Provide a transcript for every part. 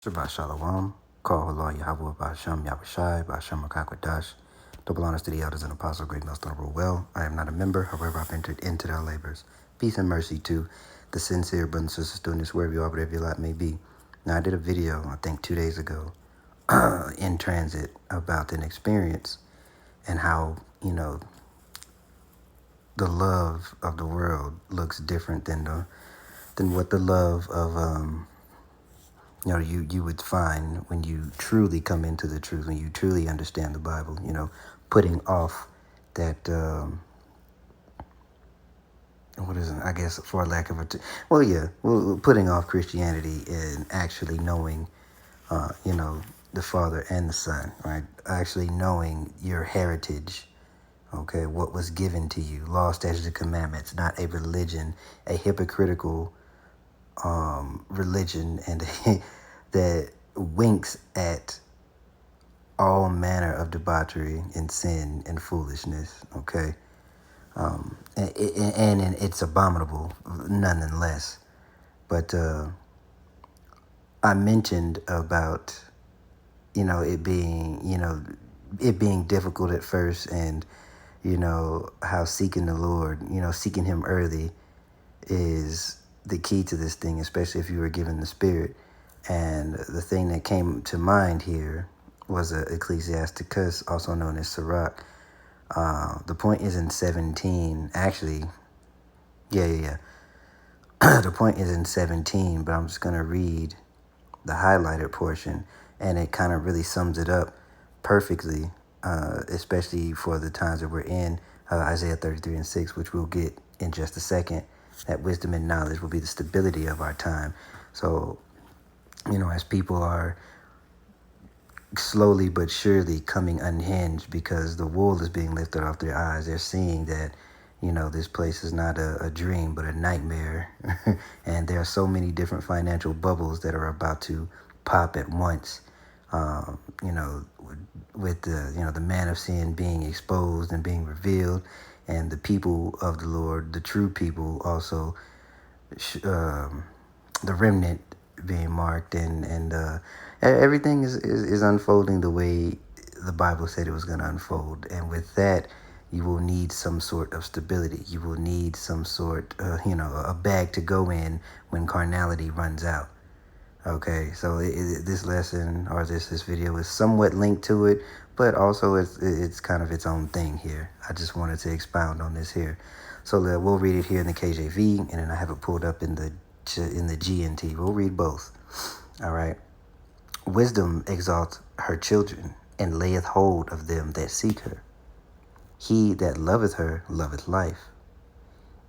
Shabbat Shalom. Call Allah Yahweh Ba'Shem Yahushai Ba'Shem Makakwadash. Double honors to the elders and apostles, great and still rule well. I am not a member, however, I've entered into their labors. Peace and mercy to the sincere brothers and sisters doing this wherever you are, whatever your lot may be. Now, I did a video, I think 2 days ago, in transit about an experience and how, the love of the world looks different than what the love of you would find when you truly come into the truth, when you truly understand the Bible, putting off that, what is it, I guess, for lack of putting off Christianity and actually knowing, the Father and the Son, right? Actually knowing your heritage, okay, what was given to you, law, statutes, and commandments, not a religion, a hypocritical religion, and that winks at all manner of debauchery and sin and foolishness, okay? And it's abominable nonetheless. But I mentioned about, it being difficult at first, and, how seeking the Lord, seeking Him early is the key to this thing, especially if you were given the Spirit. And the thing that came to mind here was Ecclesiasticus, also known as Sirach. The point is in 17. Actually, yeah. The point is in 17, but I'm just going to read the highlighted portion, and it kind of really sums it up perfectly, especially for the times that we're in, Isaiah 33:6, which we'll get in just a second. That wisdom and knowledge will be the stability of our time. So, as people are slowly but surely coming unhinged because the wool is being lifted off their eyes, they're seeing that, this place is not a dream, but a nightmare. And there are so many different financial bubbles that are about to pop at once. With the man of sin being exposed and being revealed, and the people of the Lord, the true people, also, the remnant being marked, and everything is unfolding the way the Bible said it was going to unfold. And with that, you will need some sort of stability. You will need some sort, a bag to go in when carnality runs out. Okay, so this lesson, or this video, is somewhat linked to it, but also it's kind of its own thing here. I just wanted to expound on this here. So we'll read it here in the KJV, and then I have it pulled up in the GNT. We'll read both. All right. Wisdom exalts her children, and layeth hold of them that seek her. He that loveth her loveth life,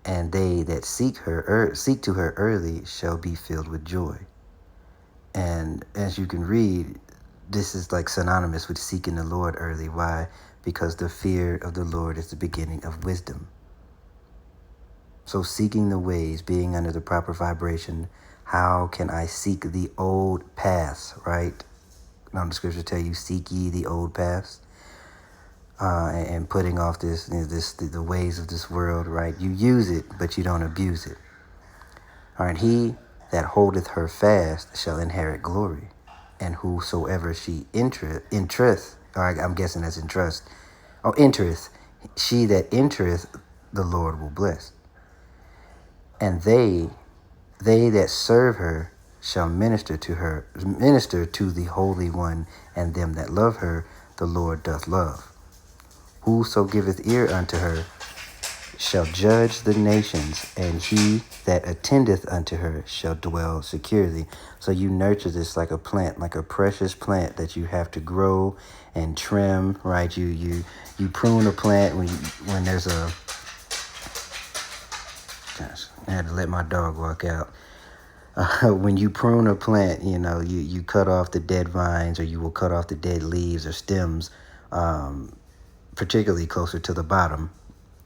and they that seek to her early shall be filled with joy. And as you can read, this is like synonymous with seeking the Lord early. Why? Because the fear of the Lord is the beginning of wisdom. So seeking the ways, being under the proper vibration, how can I seek the old paths, right? Now the scripture tell you, seek ye the old paths, and putting off the ways of this world, right? You use it, but you don't abuse it. All right, he that holdeth her fast shall inherit glory, and whosoever she entereth, or I'm guessing that's entrust, or entereth, she that entereth the Lord will bless. And they that serve her shall minister to the Holy One, and them that love her the Lord doth love. Whoso giveth ear unto her shall judge the nations, and he that attendeth unto her shall dwell securely. So you nurture this like a plant, like a precious plant that you have to grow and trim, right? You prune a plant when there's a... Gosh, I had to let my dog walk out. When you prune a plant, you cut off the dead vines, or you will cut off the dead leaves or stems, particularly closer to the bottom,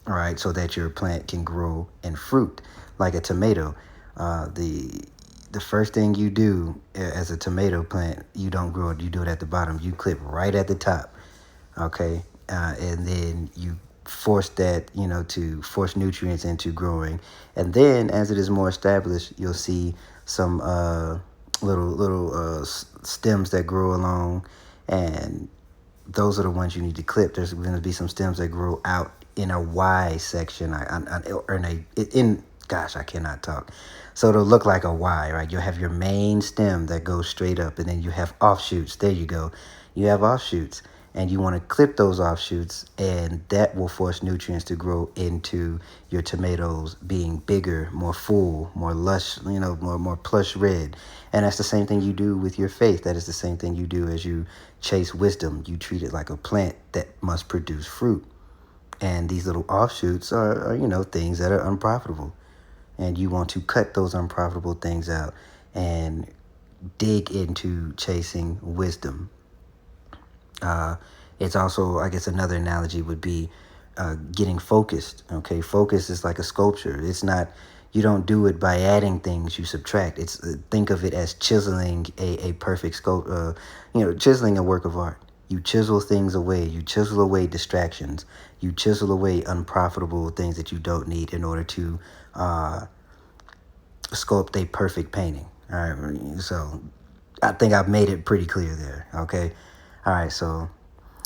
all right, so that your plant can grow and fruit like a tomato. The first thing you do as a tomato plant, you don't grow it, you do it at the bottom. You clip right at the top, okay, and then you force that, to force nutrients into growing. And then as it is more established, you'll see some little stems that grow along, and those are the ones you need to clip. There's going to be some stems that grow out in a Y section, or in gosh, I cannot talk. So it'll look like a Y, right? You'll have your main stem that goes straight up, and then you have offshoots. There you go. You have offshoots, and you want to clip those offshoots, and that will force nutrients to grow into your tomatoes being bigger, more full, more lush, more plush red. And that's the same thing you do with your faith. That is the same thing you do as you chase wisdom. You treat it like a plant that must produce fruit. And these little offshoots are things that are unprofitable. And you want to cut those unprofitable things out and dig into chasing wisdom. It's also, I guess, another analogy would be getting focused. Okay, focus is like a sculpture. It's not, you don't do it by adding things, you subtract. It's think of it as chiseling a perfect chiseling a work of art. You chisel things away. You chisel away distractions. You chisel away unprofitable things that you don't need in order to sculpt a perfect painting. All right, so I think I've made it pretty clear there. Okay, all right, so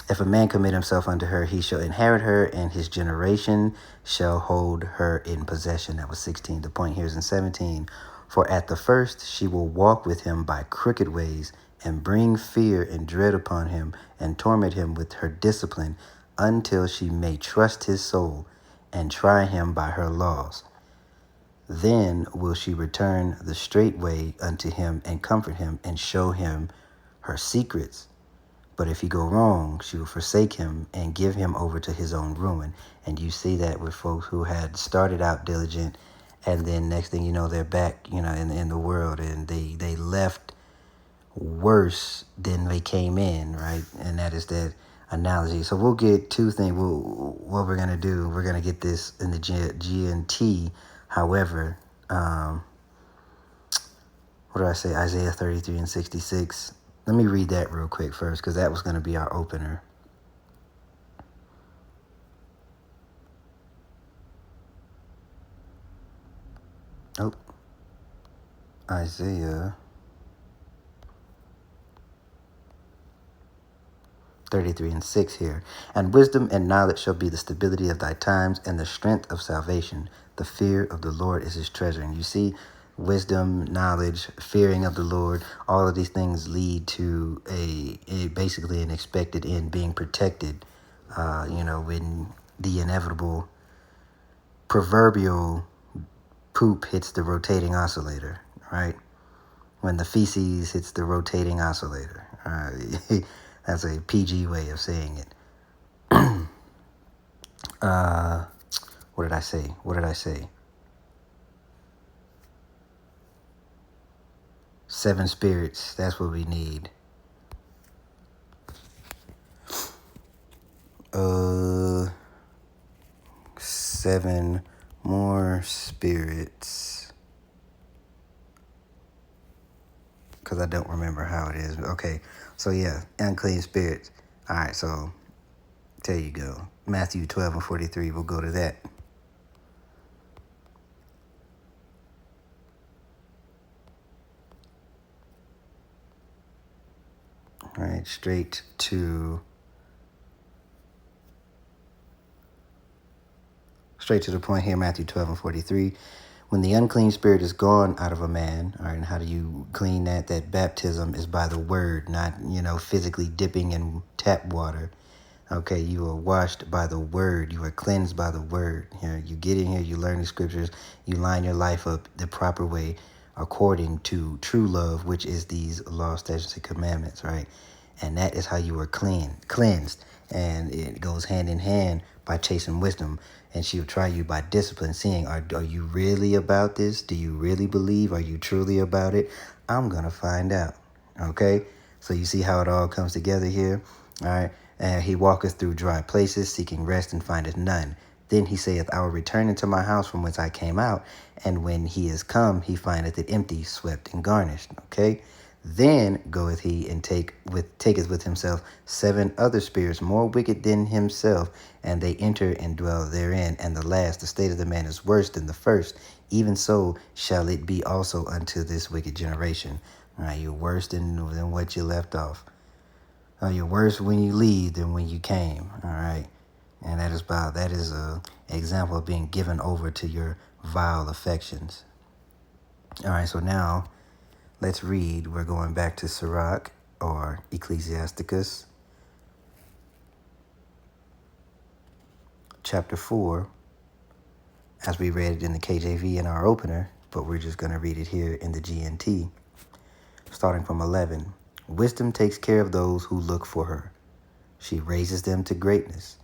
if a man commit himself unto her, he shall inherit her, and his generation shall hold her in possession. That was 16. The point here is in 17. For at the first she will walk with him by crooked ways, and bring fear and dread upon him, and torment him with her discipline, until she may trust his soul, and try him by her laws. Then will she return the straight way unto him, and comfort him, and show him her secrets. But if he go wrong, she will forsake him and give him over to his own ruin. And you see that with folks who had started out diligent, and then next thing you know, they're back, in the world, and they left worse than they came in, right? And that is that analogy. So we'll get two things. What we're gonna do, we're gonna get this in the GNT. However, what did I say? Isaiah 33 and 66. Let me read that real quick first, because that was going to be our opener. Oh, Isaiah 33 and 6 here. And wisdom and knowledge shall be the stability of thy times, and the strength of salvation. The fear of the Lord is his treasure. And you see, wisdom, knowledge, fearing of the Lord, all of these things lead to basically an expected end, being protected, when the inevitable proverbial poop hits the rotating oscillator, right? When the feces hits the rotating oscillator. That's a PG way of saying it. What did I say? 7 spirits. That's what we need. 7 more spirits. Because I don't remember how it is. Okay. So yeah, unclean spirits. All right. So there you go. Matthew 12 and 43. We'll go to that. All right. Straight to the point here, Matthew 12 and 43. When the unclean spirit is gone out of a man, all right, and how do you clean that? That baptism is by the word, not, physically dipping in tap water. Okay, you are washed by the word. You are cleansed by the word. You get in here, you learn the scriptures, you line your life up the proper way according to true love, which is these laws, statutes, and commandments, right? And that is how you are cleansed. And it goes hand in hand by chasing wisdom. And she'll try you by discipline, seeing, are you really about this? Do you really believe? Are you truly about it? I'm going to find out. Okay? So you see how it all comes together here? All right? And he walketh through dry places, seeking rest, and findeth none. Then he saith, I will return into my house from whence I came out. And when he is come, he findeth it empty, swept, and garnished. Okay? Then goeth he and taketh with himself 7 other spirits more wicked than himself, and they enter and dwell therein. And the state of the man is worse than the first. Even so shall it be also unto this wicked generation. All right, you're worse than what you left off. You're worse when you leave than when you came. All right, and that is a example of being given over to your vile affections. All right, so now let's read. We're going back to Sirach or Ecclesiasticus, chapter 4, as we read it in the KJV in our opener, but we're just going to read it here in the GNT, starting from 11. Wisdom takes care of those who look for her. She raises them to greatness.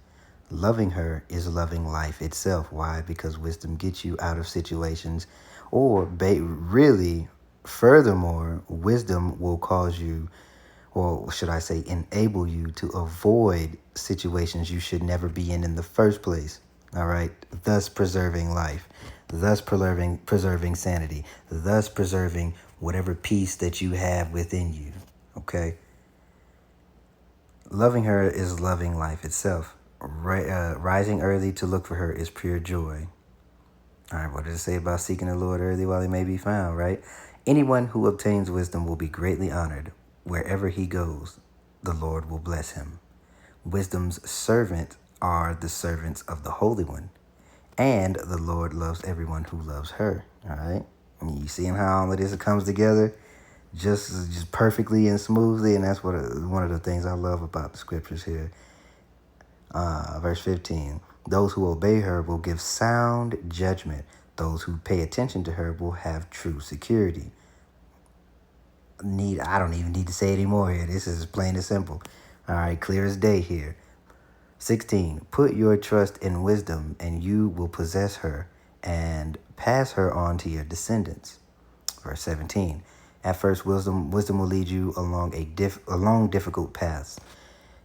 Loving her is loving life itself. Why? Because wisdom gets you out of situations, or really, furthermore, wisdom will cause you, or should I say, enable you to avoid situations you should never be in the first place. All right, thus preserving life, thus preserving sanity, thus preserving whatever peace that you have within you. Okay. Loving her is loving life itself. Rising early to look for her is pure joy. All right, what does it say about seeking the Lord early while he may be found, right? Anyone who obtains wisdom will be greatly honored. Wherever he goes, the Lord will bless him. Wisdom's servant are the servants of the Holy One, and the Lord loves everyone who loves her. All right, and you seeing how all of this comes together just perfectly and smoothly, and that's one of the things I love about the scriptures here. Verse 15, those who obey her will give sound judgment. Those who pay attention to her will have true security. I don't even need to say anymore here. This is plain and simple. All right, clear as day here. 16, put your trust in wisdom and you will possess her and pass her on to your descendants. Verse 17, at first wisdom will lead you along along difficult paths.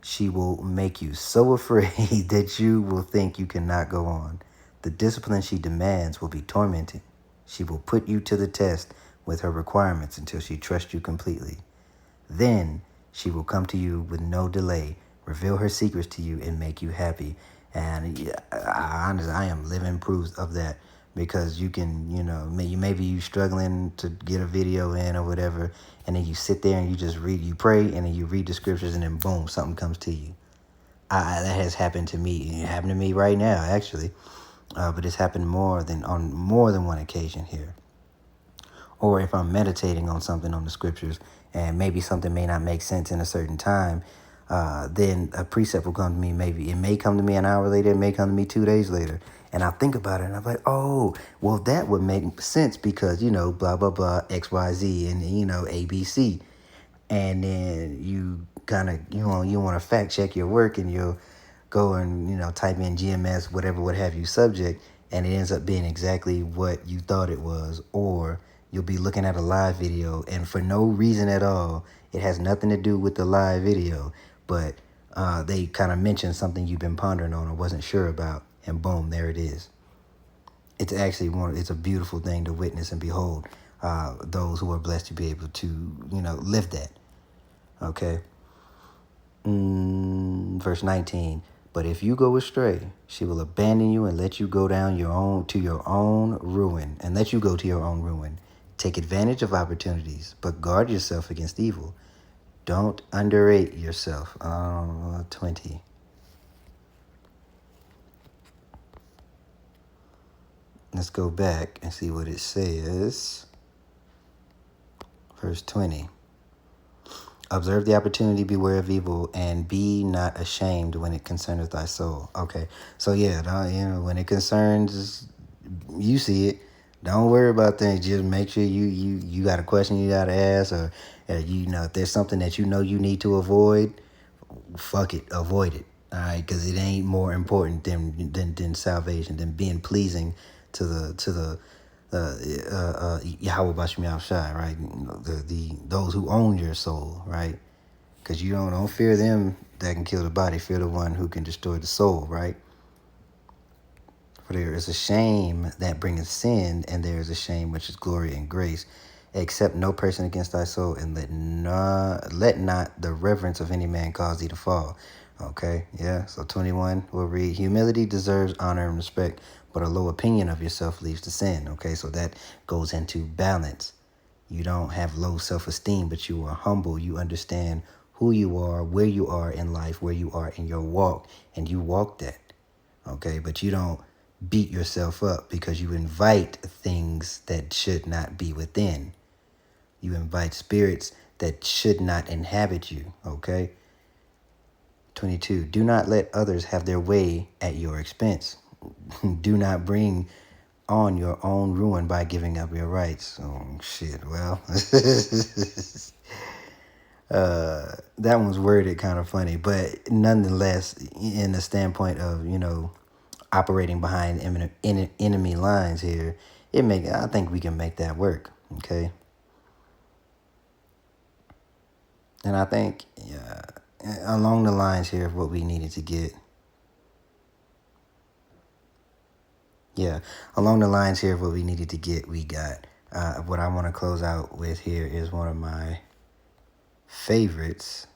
She will make you so afraid that you will think you cannot go on. The discipline she demands will be tormenting. She will put you to the test with her requirements until she trusts you completely. Then she will come to you with no delay, reveal her secrets to you, and make you happy. And I am living proofs of that, because you can, maybe you struggling to get a video in or whatever, and then you sit there and you just read, you pray, and then you read the scriptures, and then boom, something comes to you. That has happened to me. It happened to me right now, actually, but it's happened on more than one occasion here. Or if I'm meditating on something on the scriptures, and maybe something may not make sense in a certain time, then a precept will come to me. Maybe it may come to me an hour later, it may come to me 2 days later. And I think about it and I'm like, oh, well, that would make sense because, blah, blah, blah, X, Y, Z, and, ABC. And then you kind of, you want to fact check your work, and you'll go and, type in GMS, whatever, what have you, subject, and it ends up being exactly what you thought it was. Or you'll be looking at a live video, and for no reason at all, it has nothing to do with the live video, but they kind of mentioned something you've been pondering on or wasn't sure about, and boom, there it is. It's actually it's a beautiful thing to witness and behold. Those who are blessed to be able to, live that. Okay. Verse 19. But if you go astray, she will abandon you and let you go down to your own ruin, and let you go to your own ruin. Take advantage of opportunities, but guard yourself against evil. Don't underrate yourself. 20. Let's go back and see what it says. Verse 20. Observe the opportunity, beware of evil, and be not ashamed when it concerneth thy soul. Okay, so yeah, when it concerns, you see it. Don't worry about things. Just make sure you got a question you got to ask, or if there's something that you need to avoid, fuck it, avoid it. All right, because it ain't more important than salvation, than being pleasing to the Yahweh Bashim Yahushai, right? Those who own your soul, right? Because you don't fear them that can kill the body, fear the one who can destroy the soul, right? For there is a shame that bringeth sin, and there is a shame which is glory and grace. Accept no person against thy soul, and let not the reverence of any man cause thee to fall. Okay, yeah. So 21 will read, humility deserves honor and respect, but a low opinion of yourself leads to sin. Okay, so that goes into balance. You don't have low self-esteem, but you are humble. You understand who you are, where you are in life, where you are in your walk, and you walk that. Okay, but you don't beat yourself up because you invite things that should not be within. You invite spirits that should not inhabit you. Okay. 22. Do not let others have their way at your expense. Do not bring on your own ruin by giving up your rights. Oh, shit. Well, that one's worded kind of funny, but nonetheless, in the standpoint of, operating behind enemy lines here, I think we can make that work. Okay. And I think along the lines here of what we needed to get. Yeah, along the lines here of what we needed to get, we got. What I want to close out with here is one of my favorites.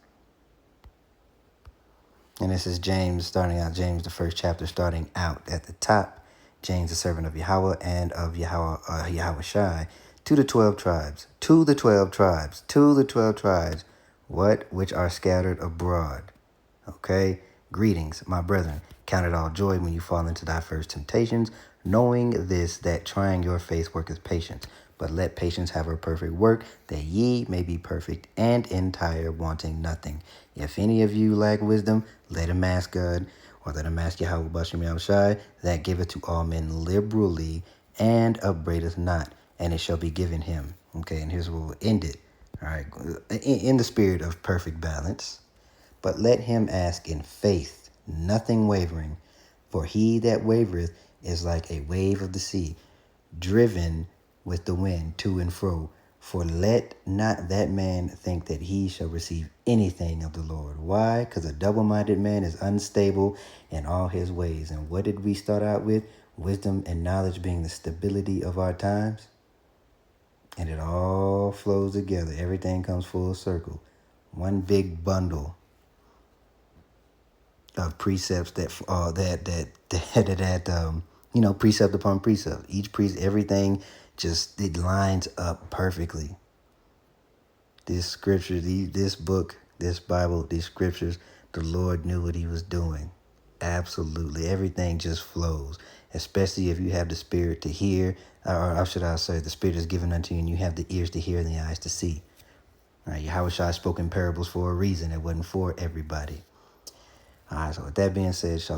And this is James, James, the first chapter, starting out at the top. James, the servant of Yahweh and of Yahweh Shai, to the 12 tribes, to the 12 tribes, to the 12 tribes, which are scattered abroad. Okay? Greetings, my brethren. Count it all joy when you fall into diverse temptations, knowing this, that trying your faith worketh patience. But let patience have her perfect work, that ye may be perfect and entire, wanting nothing. If any of you lack wisdom, let him ask God, or let him ask Yahweh Bashem Yahushai, that giveth to all men liberally, and upbraideth not, and it shall be given him. Okay, and here's where we'll end it. All right, in the spirit of perfect balance. But let him ask in faith, nothing wavering. For he that wavereth is like a wave of the sea, driven with the wind to and fro. For let not that man think that he shall receive anything of the Lord. Why? Because a double-minded man is unstable in all his ways. And what did we start out with? Wisdom and knowledge being the stability of our times. And it all flows together. Everything comes full circle. One big bundle of precepts that precept upon precept. Each precept, everything just, it lines up perfectly. This scripture, this book, this Bible, these scriptures, the Lord knew what he was doing. Absolutely. Everything just flows, especially if you have the spirit to hear, or should I say, the spirit is given unto you and you have the ears to hear and the eyes to see. All right, Yahweh Shai spoke in parables for a reason. It wasn't for everybody. All right, so with that being said, shalom.